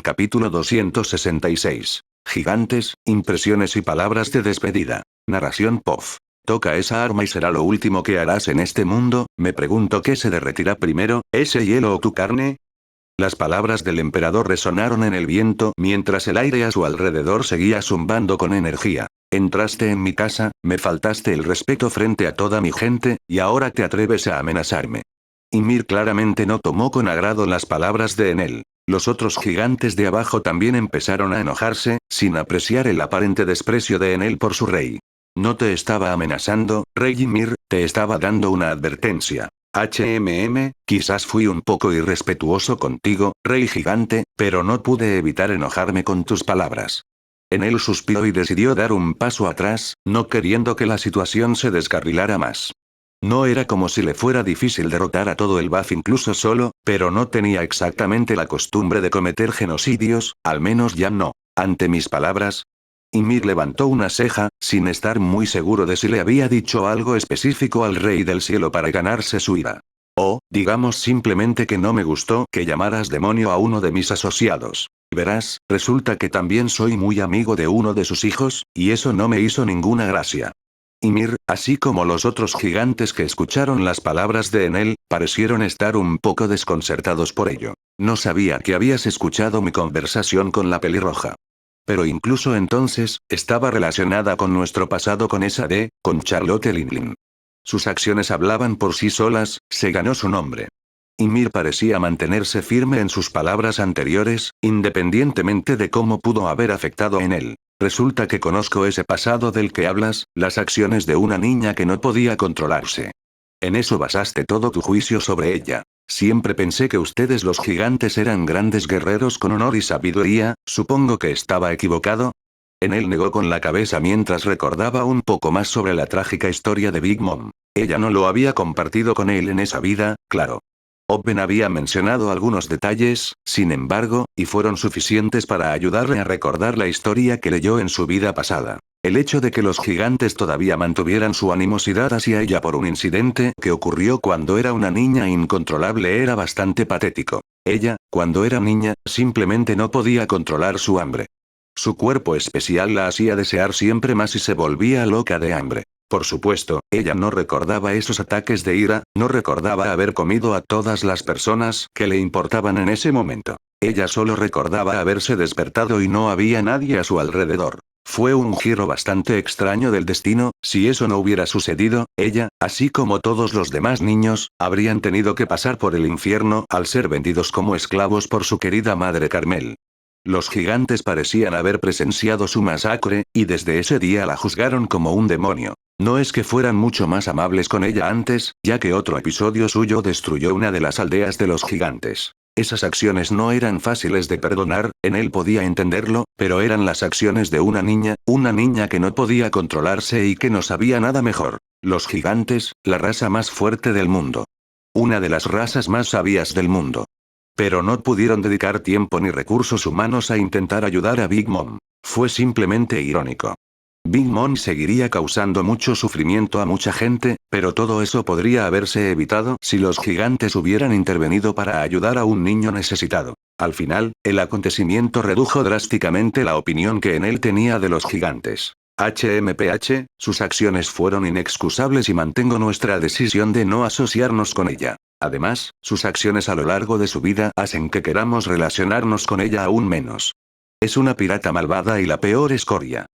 Capítulo 266. Gigantes, impresiones y palabras de despedida. Narración POF. Toca esa arma y será lo último que harás en este mundo. Me pregunto qué se derretirá primero, ese hielo o tu carne. Las palabras del emperador resonaron en el viento mientras el aire a su alrededor seguía zumbando con energía. Entraste en mi casa, me faltaste el respeto frente a toda mi gente, y ahora te atreves a amenazarme. Ymir claramente no tomó con agrado las palabras de Enel. Los otros gigantes de abajo también empezaron a enojarse, sin apreciar el aparente desprecio de Enel por su rey. No te estaba amenazando, rey Ymir, te estaba dando una advertencia. Quizás fui un poco irrespetuoso contigo, rey gigante, pero no pude evitar enojarme con tus palabras. Enel suspiró y decidió dar un paso atrás, no queriendo que la situación se descarrilara más. No era como si le fuera difícil derrotar a todo el BAF incluso solo, pero no tenía exactamente la costumbre de cometer genocidios, al menos ya no. Ante mis palabras, Ymir levantó una ceja, sin estar muy seguro de si le había dicho algo específico al rey del cielo para ganarse su ira. O, digamos simplemente que no me gustó que llamaras demonio a uno de mis asociados. Verás, resulta que también soy muy amigo de uno de sus hijos, y eso no me hizo ninguna gracia. Ymir, así como los otros gigantes que escucharon las palabras de Enel, parecieron estar un poco desconcertados por ello. No sabía que habías escuchado mi conversación con la pelirroja. Pero incluso entonces, estaba relacionada con nuestro pasado con Charlotte Linlin. Sus acciones hablaban por sí solas, se ganó su nombre. Ymir parecía mantenerse firme en sus palabras anteriores, independientemente de cómo pudo haber afectado en él. Resulta que conozco ese pasado del que hablas, las acciones de una niña que no podía controlarse. En eso basaste todo tu juicio sobre ella. Siempre pensé que ustedes los gigantes eran grandes guerreros con honor y sabiduría, supongo que estaba equivocado. Enel negó con la cabeza mientras recordaba un poco más sobre la trágica historia de Big Mom. Ella no lo había compartido con él en esa vida, claro. Owen había mencionado algunos detalles, sin embargo, y fueron suficientes para ayudarle a recordar la historia que leyó en su vida pasada. El hecho de que los gigantes todavía mantuvieran su animosidad hacia ella por un incidente que ocurrió cuando era una niña incontrolable era bastante patético. Ella, cuando era niña, simplemente no podía controlar su hambre. Su cuerpo especial la hacía desear siempre más y se volvía loca de hambre. Por supuesto, ella no recordaba esos ataques de ira, no recordaba haber comido a todas las personas que le importaban en ese momento. Ella solo recordaba haberse despertado y no había nadie a su alrededor. Fue un giro bastante extraño del destino, si eso no hubiera sucedido, ella, así como todos los demás niños, habrían tenido que pasar por el infierno al ser vendidos como esclavos por su querida madre Carmel. Los gigantes parecían haber presenciado su masacre, y desde ese día la juzgaron como un demonio. No es que fueran mucho más amables con ella antes, ya que otro episodio suyo destruyó una de las aldeas de los gigantes. Esas acciones no eran fáciles de perdonar, él podía entenderlo, pero eran las acciones de una niña que no podía controlarse y que no sabía nada mejor. Los gigantes, la raza más fuerte del mundo. Una de las razas más sabias del mundo. Pero no pudieron dedicar tiempo ni recursos humanos a intentar ayudar a Big Mom. Fue simplemente irónico. Big Mom seguiría causando mucho sufrimiento a mucha gente, pero todo eso podría haberse evitado si los gigantes hubieran intervenido para ayudar a un niño necesitado. Al final, el acontecimiento redujo drásticamente la opinión que Enel tenía de los gigantes. Sus acciones fueron inexcusables y mantengo nuestra decisión de no asociarnos con ella. Además, sus acciones a lo largo de su vida hacen que queramos relacionarnos con ella aún menos. Es una pirata malvada y la peor escoria.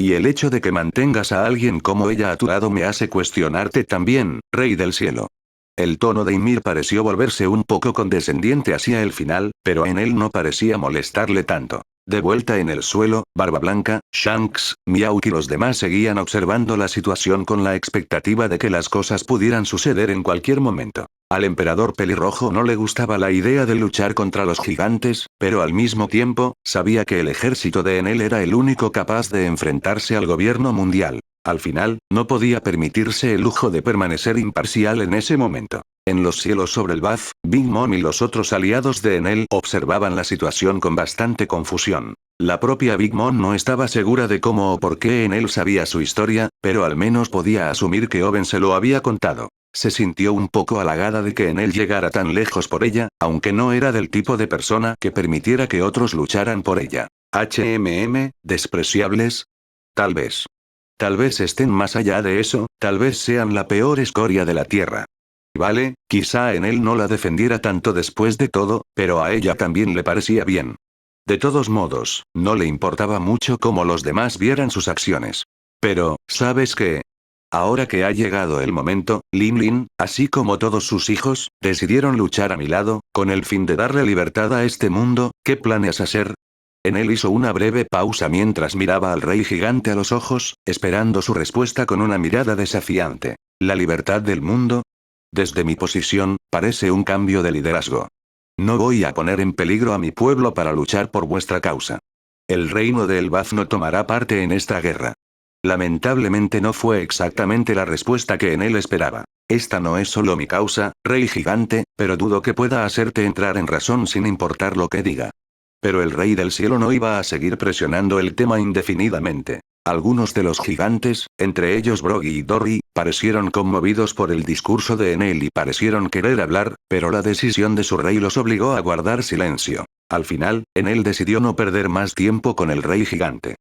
Y el hecho de que mantengas a alguien como ella a tu lado me hace cuestionarte también, rey del cielo. El tono de Ymir pareció volverse un poco condescendiente hacia el final, pero en él no parecía molestarle tanto. De vuelta en el suelo, Barba Blanca, Shanks, Miauk y los demás seguían observando la situación con la expectativa de que las cosas pudieran suceder en cualquier momento. Al emperador pelirrojo no le gustaba la idea de luchar contra los gigantes, pero al mismo tiempo, sabía que el ejército de Enel era el único capaz de enfrentarse al gobierno mundial. Al final, no podía permitirse el lujo de permanecer imparcial en ese momento. En los cielos sobre el BAF, Big Mom y los otros aliados de Enel observaban la situación con bastante confusión. La propia Big Mom no estaba segura de cómo o por qué Enel sabía su historia, pero al menos podía asumir que Owen se lo había contado. Se sintió un poco halagada de que Enel llegara tan lejos por ella, aunque no era del tipo de persona que permitiera que otros lucharan por ella. ¿Despreciables? Tal vez. Tal vez estén más allá de eso, tal vez sean la peor escoria de la tierra. Vale, quizá Enel no la defendiera tanto después de todo, pero a ella también le parecía bien. De todos modos, no le importaba mucho cómo los demás vieran sus acciones. Pero, ¿sabes qué? Ahora que ha llegado el momento, Lin Lin, así como todos sus hijos, decidieron luchar a mi lado, con el fin de darle libertad a este mundo. ¿Qué planeas hacer? Enel hizo una breve pausa mientras miraba al rey gigante a los ojos, esperando su respuesta con una mirada desafiante. ¿La libertad del mundo? Desde mi posición, parece un cambio de liderazgo. No voy a poner en peligro a mi pueblo para luchar por vuestra causa. El reino de Elbaf no tomará parte en esta guerra. Lamentablemente no fue exactamente la respuesta que Enel esperaba. Esta no es solo mi causa, rey gigante, pero dudo que pueda hacerte entrar en razón sin importar lo que diga. Pero el rey del cielo no iba a seguir presionando el tema indefinidamente. Algunos de los gigantes, entre ellos Broggy y Dory, parecieron conmovidos por el discurso de Enel y parecieron querer hablar, pero la decisión de su rey los obligó a guardar silencio. Al final, Enel decidió no perder más tiempo con el rey gigante.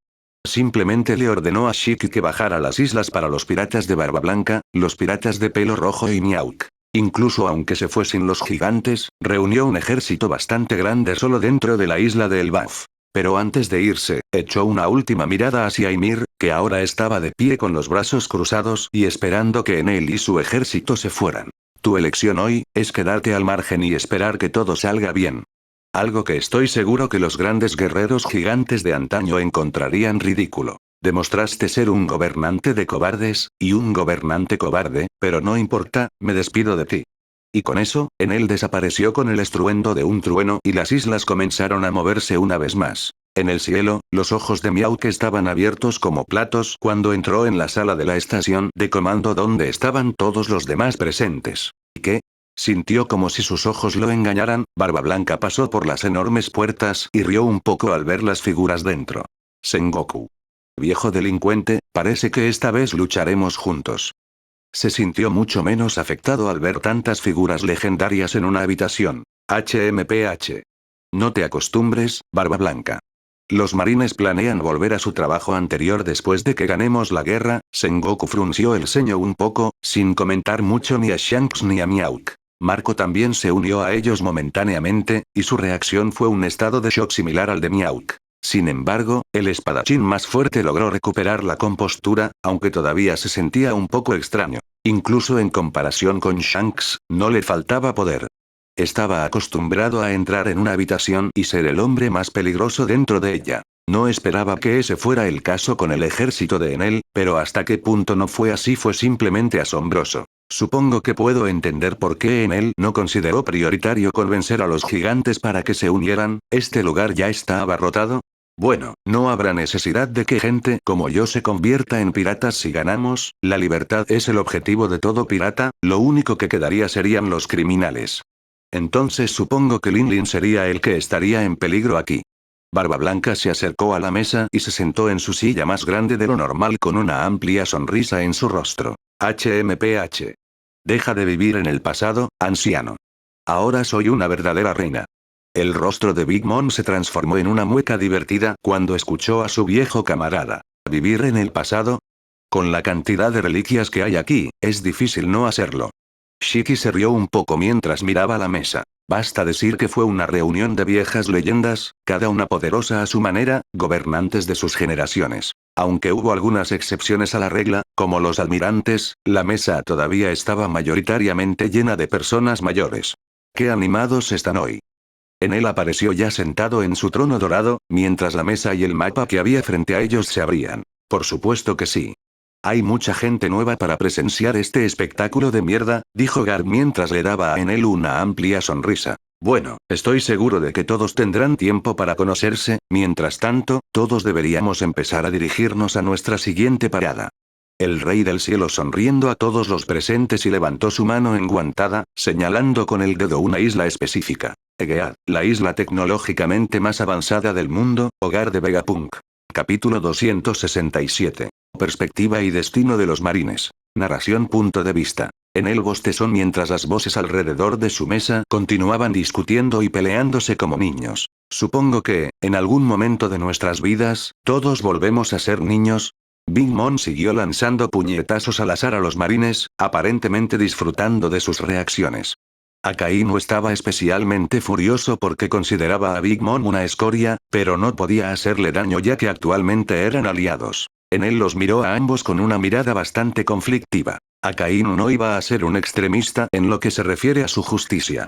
Simplemente le ordenó a Shiki que bajara a las islas para los piratas de Barba Blanca, los piratas de Pelo Rojo y Miauk. Incluso aunque se fuesen los gigantes, reunió un ejército bastante grande solo dentro de la isla de Elbaf. Pero antes de irse, echó una última mirada hacia Ymir, que ahora estaba de pie con los brazos cruzados y esperando que Enel y su ejército se fueran. Tu elección hoy, es quedarte al margen y esperar que todo salga bien. Algo que estoy seguro que los grandes guerreros gigantes de antaño encontrarían ridículo. Demostraste ser un gobernante de cobardes, y un gobernante cobarde, pero no importa, me despido de ti. Y con eso, Enel desapareció con el estruendo de un trueno y las islas comenzaron a moverse una vez más. En el cielo, los ojos de Miauk estaban abiertos como platos cuando entró en la sala de la estación de comando donde estaban todos los demás presentes. ¿Y qué? Sintió como si sus ojos lo engañaran. Barba Blanca pasó por las enormes puertas y rió un poco al ver las figuras dentro. Sengoku. Viejo delincuente, parece que esta vez lucharemos juntos. Se sintió mucho menos afectado al ver tantas figuras legendarias en una habitación. HMPH. No te acostumbres, Barba Blanca. Los marines planean volver a su trabajo anterior después de que ganemos la guerra. Sengoku frunció el ceño un poco, sin comentar mucho ni a Shanks ni a Miauk. Marco también se unió a ellos momentáneamente, y su reacción fue un estado de shock similar al de Miauk. Sin embargo, el espadachín más fuerte logró recuperar la compostura, aunque todavía se sentía un poco extraño. Incluso en comparación con Shanks, no le faltaba poder. Estaba acostumbrado a entrar en una habitación y ser el hombre más peligroso dentro de ella. No esperaba que ese fuera el caso con el ejército de Enel, pero hasta qué punto no fue así fue simplemente asombroso. Supongo que puedo entender por qué Enel no consideró prioritario convencer a los gigantes para que se unieran. ¿Este lugar ya está abarrotado? Bueno, no habrá necesidad de que gente como yo se convierta en piratas si ganamos. La libertad es el objetivo de todo pirata, lo único que quedaría serían los criminales. Entonces supongo que Lin Lin sería el que estaría en peligro aquí. Barba Blanca se acercó a la mesa y se sentó en su silla más grande de lo normal con una amplia sonrisa en su rostro. HMPH. Deja de vivir en el pasado, anciano. Ahora soy una verdadera reina. El rostro de Big Mom se transformó en una mueca divertida cuando escuchó a su viejo camarada. ¿Vivir en el pasado? Con la cantidad de reliquias que hay aquí, es difícil no hacerlo. Shiki se rió un poco mientras miraba la mesa. Basta decir que fue una reunión de viejas leyendas, cada una poderosa a su manera, gobernantes de sus generaciones. Aunque hubo algunas excepciones a la regla, como los almirantes, la mesa todavía estaba mayoritariamente llena de personas mayores. ¡Qué animados están hoy! Enel apareció ya sentado en su trono dorado, mientras la mesa y el mapa que había frente a ellos se abrían. Por supuesto que sí. Hay mucha gente nueva para presenciar este espectáculo de mierda, dijo Garp mientras le daba a Enel una amplia sonrisa. Bueno, estoy seguro de que todos tendrán tiempo para conocerse. Mientras tanto, todos deberíamos empezar a dirigirnos a nuestra siguiente parada. El rey del cielo sonriendo a todos los presentes y levantó su mano enguantada, señalando con el dedo una isla específica. Egead, la isla tecnológicamente más avanzada del mundo, hogar de Vegapunk. Capítulo 267. Perspectiva y destino de los marines. Narración. Punto de vista. Enel bostezó mientras las voces alrededor de su mesa continuaban discutiendo y peleándose como niños. Supongo que, en algún momento de nuestras vidas, todos volvemos a ser niños. Big Mom siguió lanzando puñetazos al azar a los marines, aparentemente disfrutando de sus reacciones. Akainu estaba especialmente furioso porque consideraba a Big Mom una escoria, pero no podía hacerle daño ya que actualmente eran aliados. Enel los miró a ambos con una mirada bastante conflictiva. Akainu no iba a ser un extremista en lo que se refiere a su justicia.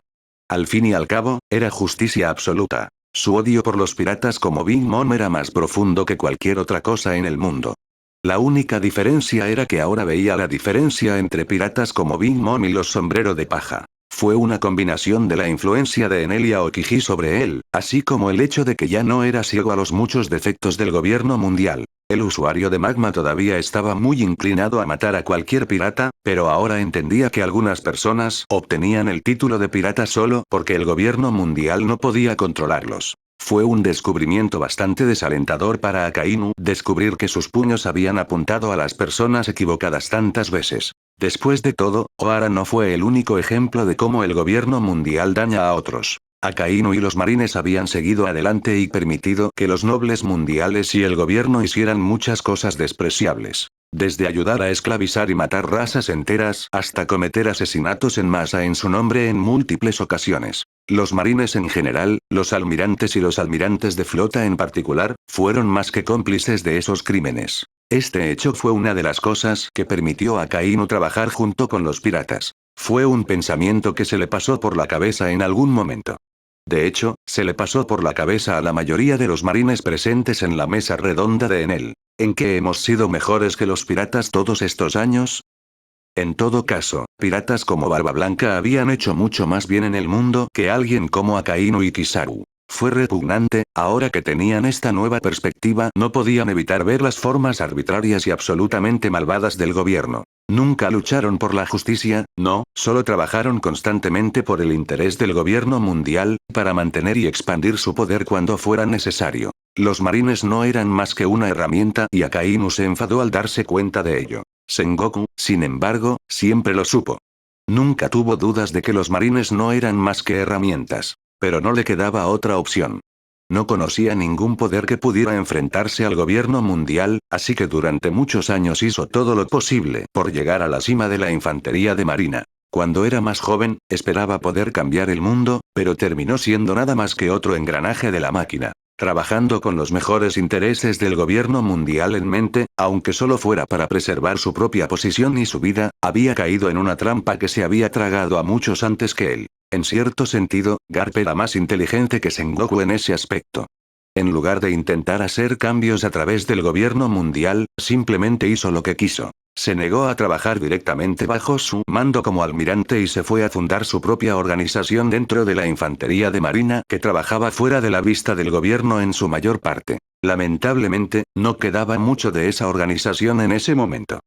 Al fin y al cabo, era justicia absoluta. Su odio por los piratas como Big Mom era más profundo que cualquier otra cosa en el mundo. La única diferencia era que ahora veía la diferencia entre piratas como Big Mom y los sombrero de paja. Fue una combinación de la influencia de Enel y Aokiji sobre él, así como el hecho de que ya no era ciego a los muchos defectos del gobierno mundial. El usuario de magma todavía estaba muy inclinado a matar a cualquier pirata, pero ahora entendía que algunas personas obtenían el título de pirata solo porque el gobierno mundial no podía controlarlos. Fue un descubrimiento bastante desalentador para Akainu descubrir que sus puños habían apuntado a las personas equivocadas tantas veces. Después de todo, Ohara no fue el único ejemplo de cómo el gobierno mundial daña a otros. Akainu y los marines habían seguido adelante y permitido que los nobles mundiales y el gobierno hicieran muchas cosas despreciables. Desde ayudar a esclavizar y matar razas enteras hasta cometer asesinatos en masa en su nombre en múltiples ocasiones. Los marines en general, los almirantes y los almirantes de flota en particular, fueron más que cómplices de esos crímenes. Este hecho fue una de las cosas que permitió a Akainu trabajar junto con los piratas. Fue un pensamiento que se le pasó por la cabeza en algún momento. De hecho, se le pasó por la cabeza a la mayoría de los marines presentes en la mesa redonda de Enel. ¿En qué hemos sido mejores que los piratas todos estos años? En todo caso, piratas como Barba Blanca habían hecho mucho más bien en el mundo que alguien como Akainu y Kizaru. Fue repugnante, ahora que tenían esta nueva perspectiva no podían evitar ver las formas arbitrarias y absolutamente malvadas del gobierno. Nunca lucharon por la justicia, no, solo trabajaron constantemente por el interés del gobierno mundial, para mantener y expandir su poder cuando fuera necesario. Los marines no eran más que una herramienta y Akainu se enfadó al darse cuenta de ello. Sengoku, sin embargo, siempre lo supo. Nunca tuvo dudas de que los marines no eran más que herramientas. Pero no le quedaba otra opción. No conocía ningún poder que pudiera enfrentarse al gobierno mundial, así que durante muchos años hizo todo lo posible por llegar a la cima de la infantería de marina. Cuando era más joven, esperaba poder cambiar el mundo, pero terminó siendo nada más que otro engranaje de la máquina. Trabajando con los mejores intereses del gobierno mundial en mente, aunque solo fuera para preservar su propia posición y su vida, había caído en una trampa que se había tragado a muchos antes que él. En cierto sentido, Garp era más inteligente que Sengoku en ese aspecto. En lugar de intentar hacer cambios a través del gobierno mundial, simplemente hizo lo que quiso. Se negó a trabajar directamente bajo su mando como almirante y se fue a fundar su propia organización dentro de la infantería de marina que trabajaba fuera de la vista del gobierno en su mayor parte. Lamentablemente, no quedaba mucho de esa organización en ese momento.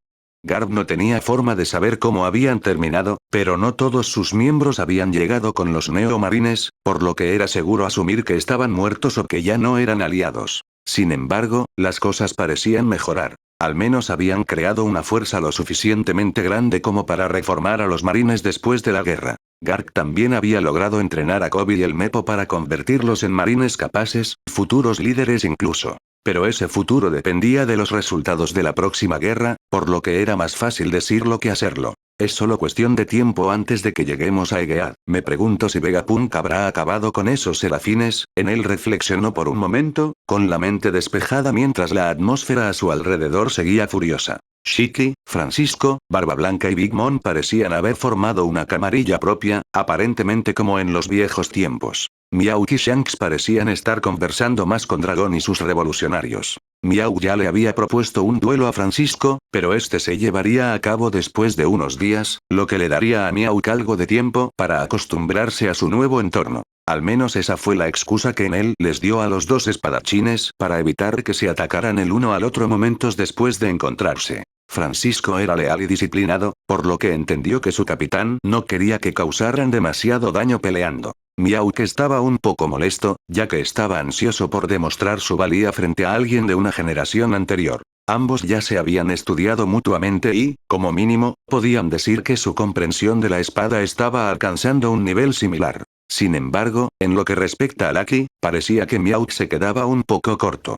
Garp no tenía forma de saber cómo habían terminado, pero no todos sus miembros habían llegado con los neomarines, por lo que era seguro asumir que estaban muertos o que ya no eran aliados. Sin embargo, las cosas parecían mejorar. Al menos habían creado una fuerza lo suficientemente grande como para reformar a los marines después de la guerra. Garp también había logrado entrenar a Kobe y el Mepo para convertirlos en marines capaces, futuros líderes incluso. Pero ese futuro dependía de los resultados de la próxima guerra, por lo que era más fácil decirlo que hacerlo. Es solo cuestión de tiempo antes de que lleguemos a Egead. Me pregunto si Vegapunk habrá acabado con esos serafines. Enel reflexionó por un momento, con la mente despejada mientras la atmósfera a su alrededor seguía furiosa. Shiki, Francisco, Barba Blanca y Big Mom parecían haber formado una camarilla propia, aparentemente como en los viejos tiempos. Miau y Shanks parecían estar conversando más con Dragón y sus revolucionarios. Miau ya le había propuesto un duelo a Francisco, pero este se llevaría a cabo después de unos días, lo que le daría a Miau algo de tiempo para acostumbrarse a su nuevo entorno. Al menos esa fue la excusa que Enel les dio a los dos espadachines para evitar que se atacaran el uno al otro momentos después de encontrarse. Francisco era leal y disciplinado, por lo que entendió que su capitán no quería que causaran demasiado daño peleando. Miau que estaba un poco molesto, ya que estaba ansioso por demostrar su valía frente a alguien de una generación anterior. Ambos ya se habían estudiado mutuamente y, como mínimo, podían decir que su comprensión de la espada estaba alcanzando un nivel similar. Sin embargo, en lo que respecta a Lucky, parecía que Miauk se quedaba un poco corto.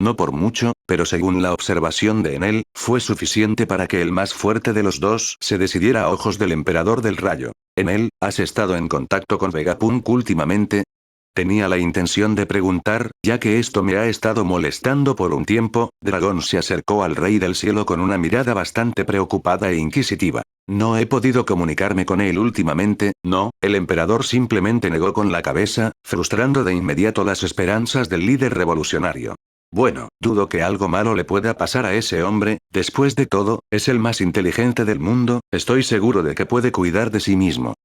No por mucho, pero según la observación de Enel, fue suficiente para que el más fuerte de los dos se decidiera a ojos del emperador del rayo. Enel, ¿has estado en contacto con Vegapunk últimamente? Tenía la intención de preguntar, ya que esto me ha estado molestando por un tiempo. Dragón se acercó al rey del cielo con una mirada bastante preocupada e inquisitiva. No he podido comunicarme con él últimamente, no, el emperador simplemente negó con la cabeza, frustrando de inmediato las esperanzas del líder revolucionario. Bueno, dudo que algo malo le pueda pasar a ese hombre, después de todo, es el más inteligente del mundo, estoy seguro de que puede cuidar de sí mismo.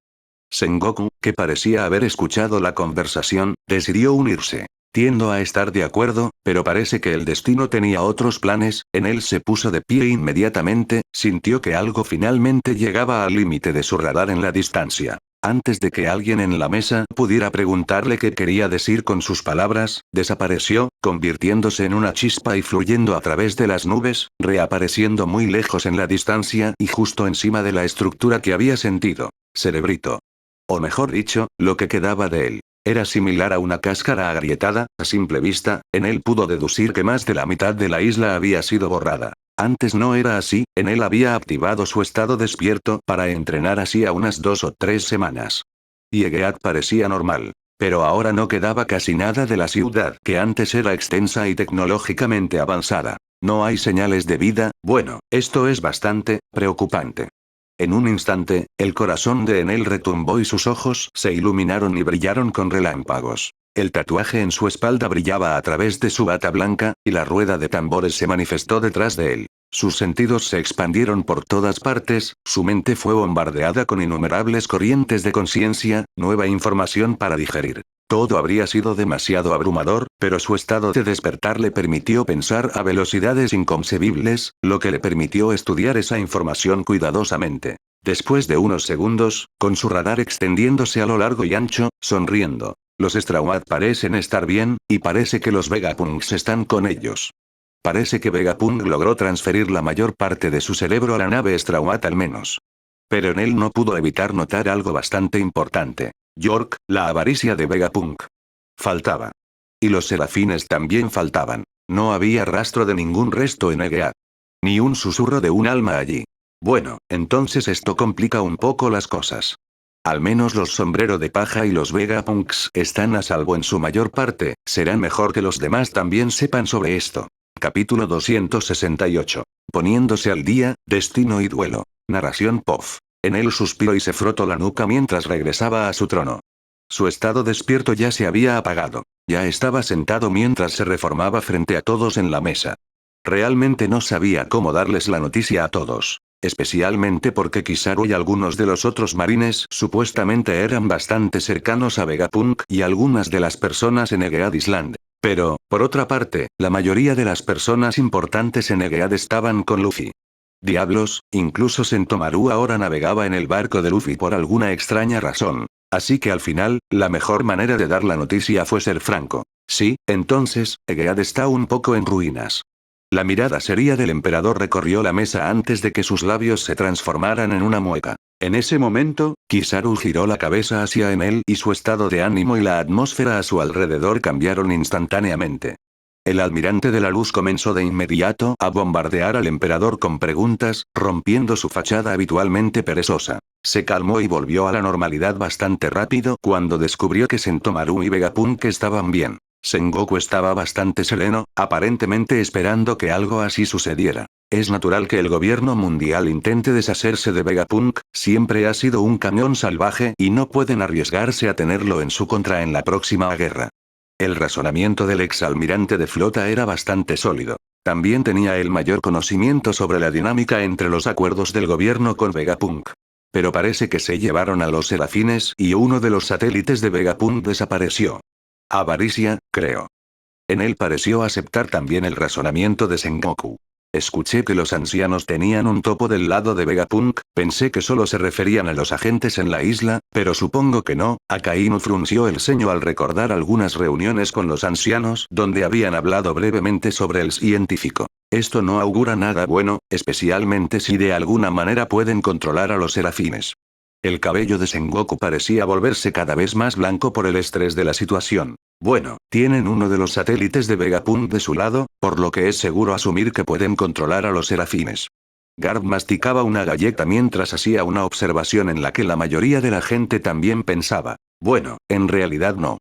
Sengoku, que parecía haber escuchado la conversación, decidió unirse. Tiendo a estar de acuerdo, pero parece que el destino tenía otros planes. En él se puso de pie inmediatamente, sintió que algo finalmente llegaba al límite de su radar en la distancia. Antes de que alguien en la mesa pudiera preguntarle qué quería decir con sus palabras, desapareció, convirtiéndose en una chispa y fluyendo a través de las nubes, reapareciendo muy lejos en la distancia y justo encima de la estructura que había sentido. Cerebrito. O mejor dicho, lo que quedaba de él. Era similar a una cáscara agrietada, a simple vista, en él pudo deducir que más de la mitad de la isla había sido borrada. Antes no era así, en él había activado su estado despierto para entrenar así a unas 2 o 3 semanas. Y Egeat parecía normal. Pero ahora no quedaba casi nada de la ciudad que antes era extensa y tecnológicamente avanzada. No hay señales de vida, bueno, esto es bastante preocupante. En un instante, el corazón de Enel retumbó y sus ojos se iluminaron y brillaron con relámpagos. El tatuaje en su espalda brillaba a través de su bata blanca, y la rueda de tambores se manifestó detrás de él. Sus sentidos se expandieron por todas partes, su mente fue bombardeada con innumerables corrientes de conciencia, nueva información para digerir. Todo habría sido demasiado abrumador, pero su estado de despertar le permitió pensar a velocidades inconcebibles, lo que le permitió estudiar esa información cuidadosamente. Después de unos segundos, con su radar extendiéndose a lo largo y ancho, sonriendo. Los Strahuad parecen estar bien, y parece que los Vegapunks están con ellos. Parece que Vegapunk logró transferir la mayor parte de su cerebro a la nave Strahuad al menos. Pero en él no pudo evitar notar algo bastante importante. York, la avaricia de Vegapunk. Faltaba. Y los serafines también faltaban. No había rastro de ningún resto en Egeat. Ni un susurro de un alma allí. Bueno, entonces esto complica un poco las cosas. Al menos los sombrero de paja y los Vegapunks están a salvo en su mayor parte, será mejor que los demás también sepan sobre esto. Capítulo 268. Poniéndose al día, destino y duelo. Narración Pof. En él suspiró y se frotó la nuca mientras regresaba a su trono. Su estado despierto ya se había apagado. Ya estaba sentado mientras se reformaba frente a todos en la mesa. Realmente no sabía cómo darles la noticia a todos. Especialmente porque Kizaru y algunos de los otros marines supuestamente eran bastante cercanos a Vegapunk y algunas de las personas en Egead Island. Pero, por otra parte, la mayoría de las personas importantes en Egead estaban con Luffy. Diablos, incluso Sentomaru ahora navegaba en el barco de Luffy por alguna extraña razón. Así que al final, la mejor manera de dar la noticia fue ser franco. Sí, entonces, Egead está un poco en ruinas. La mirada seria del emperador recorrió la mesa antes de que sus labios se transformaran en una mueca. En ese momento, Kizaru giró la cabeza hacia Enel y su estado de ánimo y la atmósfera a su alrededor cambiaron instantáneamente. El almirante de la luz comenzó de inmediato a bombardear al emperador con preguntas, rompiendo su fachada habitualmente perezosa. Se calmó y volvió a la normalidad bastante rápido cuando descubrió que Sentomaru y Vegapunk estaban bien. Sengoku estaba bastante sereno, aparentemente esperando que algo así sucediera. Es natural que el gobierno mundial intente deshacerse de Vegapunk, siempre ha sido un camión salvaje y no pueden arriesgarse a tenerlo en su contra en la próxima guerra. El razonamiento del exalmirante de flota era bastante sólido. También tenía el mayor conocimiento sobre la dinámica entre los acuerdos del gobierno con Vegapunk. Pero parece que se llevaron a los serafines y uno de los satélites de Vegapunk desapareció. Avaricia, creo. En él pareció aceptar también el razonamiento de Sengoku. Escuché que los ancianos tenían un topo del lado de Vegapunk, pensé que solo se referían a los agentes en la isla, pero supongo que no. Akainu frunció el ceño al recordar algunas reuniones con los ancianos donde habían hablado brevemente sobre el científico. Esto no augura nada bueno, especialmente si de alguna manera pueden controlar a los serafines. El cabello de Sengoku parecía volverse cada vez más blanco por el estrés de la situación. Bueno, tienen uno de los satélites de Vegapunk de su lado, por lo que es seguro asumir que pueden controlar a los serafines. Garp masticaba una galleta mientras hacía una observación en la que la mayoría de la gente también pensaba. Bueno, en realidad no.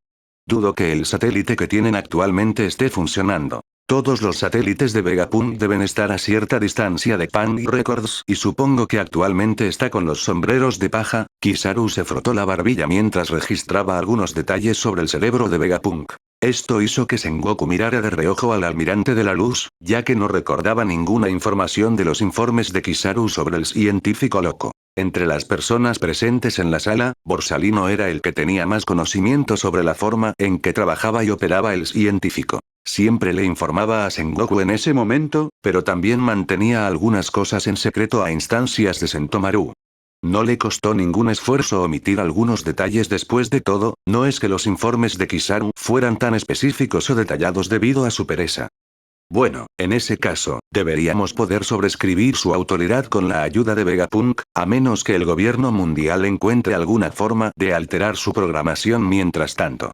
Dudo que el satélite que tienen actualmente esté funcionando. Todos los satélites de Vegapunk deben estar a cierta distancia de Pang Records y supongo que actualmente está con los sombreros de paja. Kizaru se frotó la barbilla mientras registraba algunos detalles sobre el cerebro de Vegapunk. Esto hizo que Sengoku mirara de reojo al almirante de la luz, ya que no recordaba ninguna información de los informes de Kizaru sobre el científico loco. Entre las personas presentes en la sala, Borsalino era el que tenía más conocimiento sobre la forma en que trabajaba y operaba el científico. Siempre le informaba a Sengoku en ese momento, pero también mantenía algunas cosas en secreto a instancias de Sentomaru. No le costó ningún esfuerzo omitir algunos detalles después de todo, no es que los informes de Kizaru fueran tan específicos o detallados debido a su pereza. Bueno, en ese caso, deberíamos poder sobreescribir su autoridad con la ayuda de Vegapunk, a menos que el gobierno mundial encuentre alguna forma de alterar su programación mientras tanto.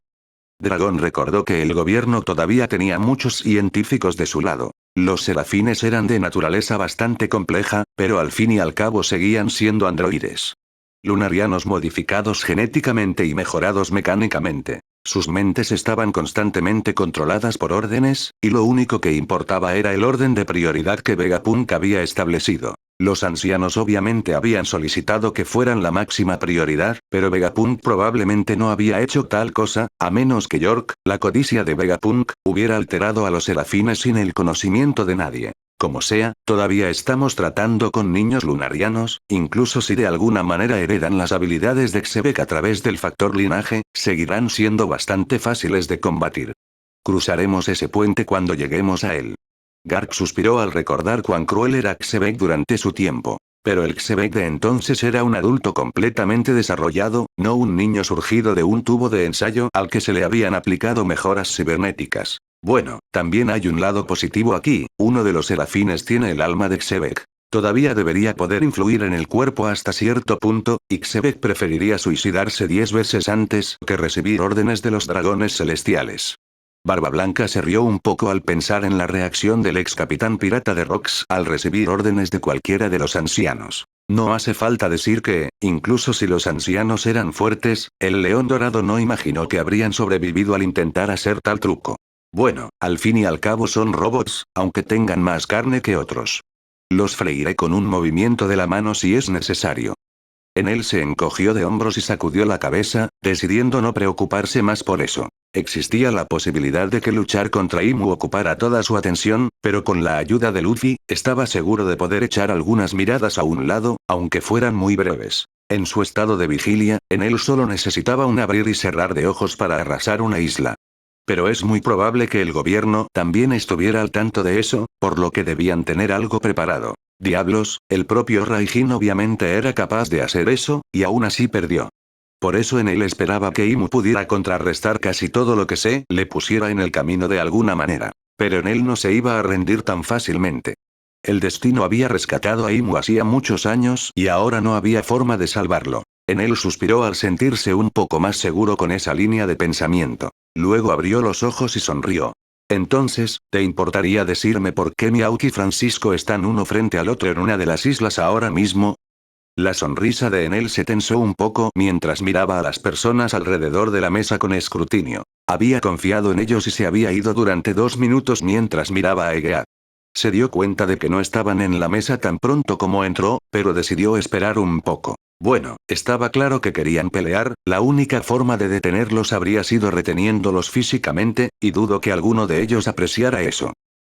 Dragón recordó que el gobierno todavía tenía muchos científicos de su lado. Los serafines eran de naturaleza bastante compleja, pero al fin y al cabo seguían siendo androides. Lunarianos modificados genéticamente y mejorados mecánicamente. Sus mentes estaban constantemente controladas por órdenes, y lo único que importaba era el orden de prioridad que Vegapunk había establecido. Los ancianos obviamente habían solicitado que fueran la máxima prioridad, pero Vegapunk probablemente no había hecho tal cosa, a menos que York, la codicia de Vegapunk, hubiera alterado a los serafines sin el conocimiento de nadie. Como sea, todavía estamos tratando con niños lunarianos, incluso si de alguna manera heredan las habilidades de Xebec a través del factor linaje, seguirán siendo bastante fáciles de combatir. Cruzaremos ese puente cuando lleguemos a él. Garp suspiró al recordar cuán cruel era Xebec durante su tiempo. Pero el Xebec de entonces era un adulto completamente desarrollado, no un niño surgido de un tubo de ensayo al que se le habían aplicado mejoras cibernéticas. Bueno, también hay un lado positivo aquí, uno de los serafines tiene el alma de Xebec. Todavía debería poder influir en el cuerpo hasta cierto punto, y Xebec preferiría suicidarse 10 veces antes que recibir órdenes de los dragones celestiales. Barba Blanca se rió un poco al pensar en la reacción del ex capitán pirata de Rox al recibir órdenes de cualquiera de los ancianos. No hace falta decir que, incluso si los ancianos eran fuertes, el león dorado no imaginó que habrían sobrevivido al intentar hacer tal truco. Bueno, al fin y al cabo son robots, aunque tengan más carne que otros. Los freiré con un movimiento de la mano si es necesario. En él se encogió de hombros y sacudió la cabeza, decidiendo no preocuparse más por eso. Existía la posibilidad de que luchar contra Imu ocupara toda su atención, pero con la ayuda de Luffy, estaba seguro de poder echar algunas miradas a un lado, aunque fueran muy breves. En su estado de vigilia, en él solo necesitaba un abrir y cerrar de ojos para arrasar una isla. Pero es muy probable que el gobierno también estuviera al tanto de eso, por lo que debían tener algo preparado. Diablos, el propio Raijin obviamente era capaz de hacer eso, y aún así perdió. Por eso en él esperaba que Imu pudiera contrarrestar casi todo lo que se le pusiera en el camino de alguna manera. Pero en él no se iba a rendir tan fácilmente. El destino había rescatado a Imu hacía muchos años y ahora no había forma de salvarlo. En él suspiró al sentirse un poco más seguro con esa línea de pensamiento. Luego abrió los ojos y sonrió. Entonces, ¿te importaría decirme por qué Miyauki y Francisco están uno frente al otro en una de las islas ahora mismo? La sonrisa de Enel se tensó un poco mientras miraba a las personas alrededor de la mesa con escrutinio. Había confiado en ellos y se había ido durante 2 minutos mientras miraba a Egea. Se dio cuenta de que no estaban en la mesa tan pronto como entró, pero decidió esperar un poco. Bueno, estaba claro que querían pelear, la única forma de detenerlos habría sido reteniéndolos físicamente, y dudo que alguno de ellos apreciara eso.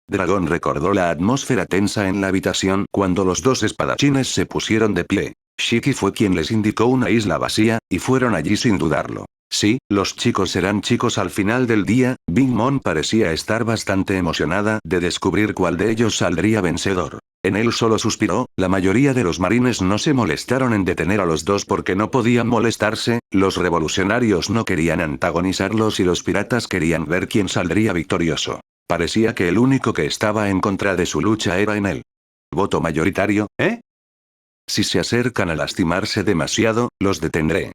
Dragón recordó la atmósfera tensa en la habitación cuando los dos espadachines se pusieron de pie. Shiki fue quien les indicó una isla vacía, y fueron allí sin dudarlo. Sí, los chicos serán chicos al final del día. Big Mom parecía estar bastante emocionada de descubrir cuál de ellos saldría vencedor. En él solo suspiró, la mayoría de los marines no se molestaron en detener a los dos porque no podían molestarse, los revolucionarios no querían antagonizarlos y los piratas querían ver quién saldría victorioso. Parecía que el único que estaba en contra de su lucha era en él. Voto mayoritario, ¿eh? Si se acercan a lastimarse demasiado, los detendré.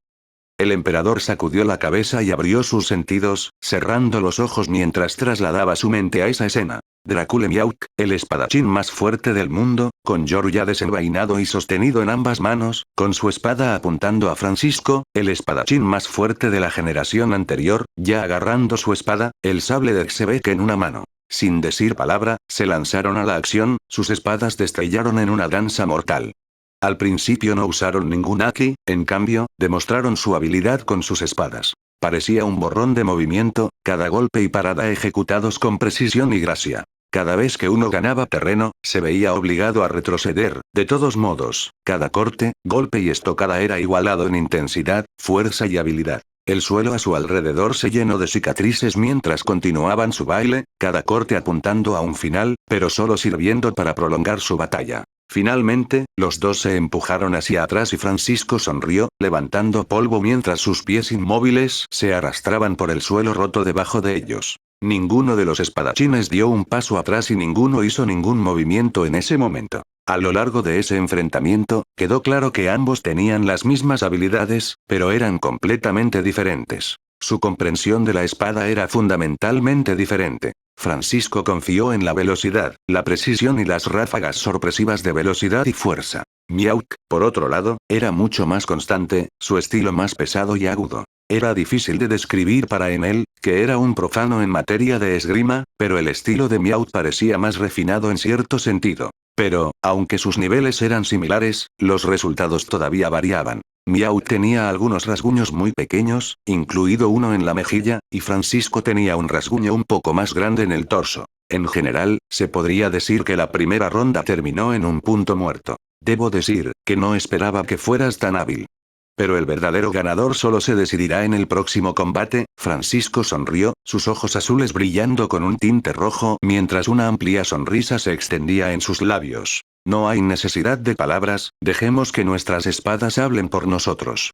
El emperador sacudió la cabeza y abrió sus sentidos, cerrando los ojos mientras trasladaba su mente a esa escena. Dracule Miauk, el espadachín más fuerte del mundo, con Yoru ya desenvainado y sostenido en ambas manos, con su espada apuntando a Francisco, el espadachín más fuerte de la generación anterior, ya agarrando su espada, el sable de Xebek en una mano. Sin decir palabra, se lanzaron a la acción, sus espadas destrellaron en una danza mortal. Al principio no usaron ningún haki, en cambio, demostraron su habilidad con sus espadas. Parecía un borrón de movimiento, cada golpe y parada ejecutados con precisión y gracia. Cada vez que uno ganaba terreno, se veía obligado a retroceder. De todos modos, cada corte, golpe y estocada era igualado en intensidad, fuerza y habilidad. El suelo a su alrededor se llenó de cicatrices mientras continuaban su baile, cada corte apuntando a un final, pero solo sirviendo para prolongar su batalla. Finalmente, los dos se empujaron hacia atrás y Francisco sonrió, levantando polvo mientras sus pies inmóviles se arrastraban por el suelo roto debajo de ellos. Ninguno de los espadachines dio un paso atrás y ninguno hizo ningún movimiento en ese momento. A lo largo de ese enfrentamiento, quedó claro que ambos tenían las mismas habilidades, pero eran completamente diferentes. Su comprensión de la espada era fundamentalmente diferente. Francisco confió en la velocidad, la precisión y las ráfagas sorpresivas de velocidad y fuerza. Miauk, por otro lado, era mucho más constante, su estilo más pesado y agudo. Era difícil de describir para Enel, que era un profano en materia de esgrima, pero el estilo de Miauk parecía más refinado en cierto sentido. Pero, aunque sus niveles eran similares, los resultados todavía variaban. Miauk tenía algunos rasguños muy pequeños, incluido uno en la mejilla, y Francisco tenía un rasguño un poco más grande en el torso. En general, se podría decir que la primera ronda terminó en un punto muerto. Debo decir, que no esperaba que fueras tan hábil. Pero el verdadero ganador solo se decidirá en el próximo combate. Francisco sonrió, sus ojos azules brillando con un tinte rojo mientras una amplia sonrisa se extendía en sus labios. No hay necesidad de palabras, dejemos que nuestras espadas hablen por nosotros.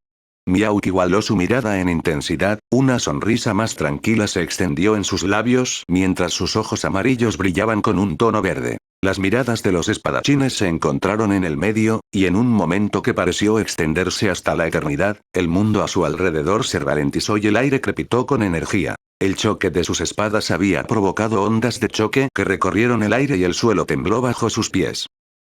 Miauk igualó su mirada en intensidad, una sonrisa más tranquila se extendió en sus labios mientras sus ojos amarillos brillaban con un tono verde. Las miradas de los espadachines se encontraron en el medio, y en un momento que pareció extenderse hasta la eternidad, el mundo a su alrededor se ralentizó y el aire crepitó con energía. El choque de sus espadas había provocado ondas de choque que recorrieron el aire y el suelo tembló bajo sus pies.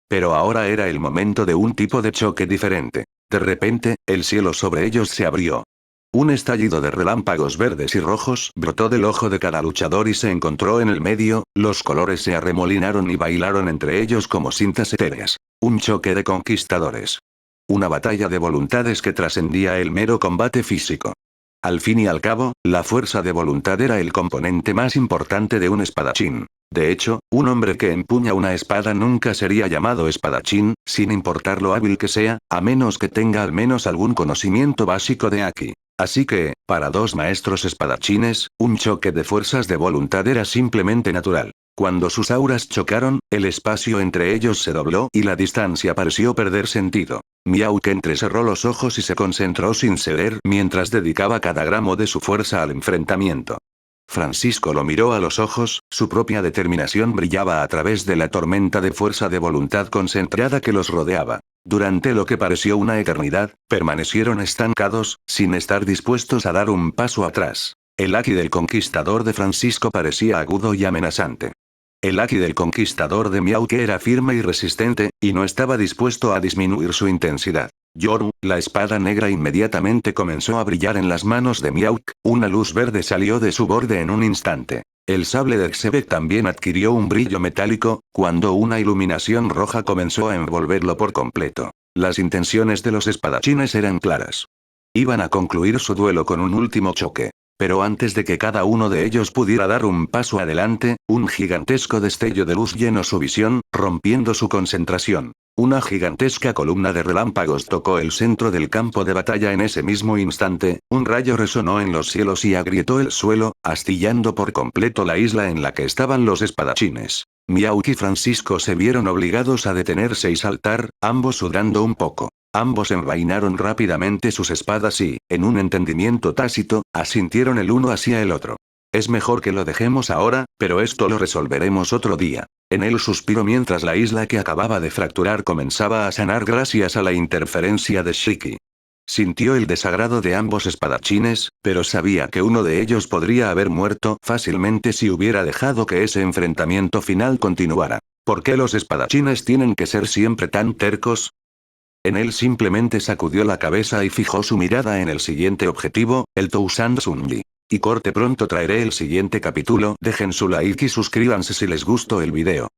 Pero ahora era el momento de un tipo de choque diferente. De repente, el cielo sobre ellos se abrió. Un estallido de relámpagos verdes y rojos brotó del ojo de cada luchador y se encontró en el medio, los colores se arremolinaron y bailaron entre ellos como cintas etéreas. Un choque de conquistadores. Una batalla de voluntades que trascendía el mero combate físico. Al fin y al cabo, la fuerza de voluntad era el componente más importante de un espadachín. De hecho, un hombre que empuña una espada nunca sería llamado espadachín, sin importar lo hábil que sea, a menos que tenga al menos algún conocimiento básico de haki. Así que, para dos maestros espadachines, un choque de fuerzas de voluntad era simplemente natural. Cuando sus auras chocaron, el espacio entre ellos se dobló y la distancia pareció perder sentido. Miauk entrecerró los ojos y se concentró sin ceder mientras dedicaba cada gramo de su fuerza al enfrentamiento. Francisco lo miró a los ojos, su propia determinación brillaba a través de la tormenta de fuerza de voluntad concentrada que los rodeaba. Durante lo que pareció una eternidad, permanecieron estancados, sin estar dispuestos a dar un paso atrás. El haki del conquistador de Francisco parecía agudo y amenazante. El haki del conquistador de Miauk era firme y resistente, y no estaba dispuesto a disminuir su intensidad. Yoru, la espada negra inmediatamente comenzó a brillar en las manos de Miauk, una luz verde salió de su borde en un instante. El sable de Xebek también adquirió un brillo metálico, cuando una iluminación roja comenzó a envolverlo por completo. Las intenciones de los espadachines eran claras. Iban a concluir su duelo con un último choque. Pero antes de que cada uno de ellos pudiera dar un paso adelante, un gigantesco destello de luz llenó su visión, rompiendo su concentración. Una gigantesca columna de relámpagos tocó el centro del campo de batalla en ese mismo instante, un rayo resonó en los cielos y agrietó el suelo, astillando por completo la isla en la que estaban los espadachines. Miauk y Francisco se vieron obligados a detenerse y saltar, ambos sudando un poco. Ambos envainaron rápidamente sus espadas y, en un entendimiento tácito, asintieron el uno hacia el otro. Es mejor que lo dejemos ahora, pero esto lo resolveremos otro día. En él suspiró mientras la isla que acababa de fracturar comenzaba a sanar gracias a la interferencia de Shiki. Sintió el desagrado de ambos espadachines, pero sabía que uno de ellos podría haber muerto fácilmente si hubiera dejado que ese enfrentamiento final continuara. ¿Por qué los espadachines tienen que ser siempre tan tercos? En él simplemente sacudió la cabeza y fijó su mirada en el siguiente objetivo, el Tousand Sunji. Y corte pronto traeré el siguiente capítulo, dejen su like y suscríbanse si les gustó el video.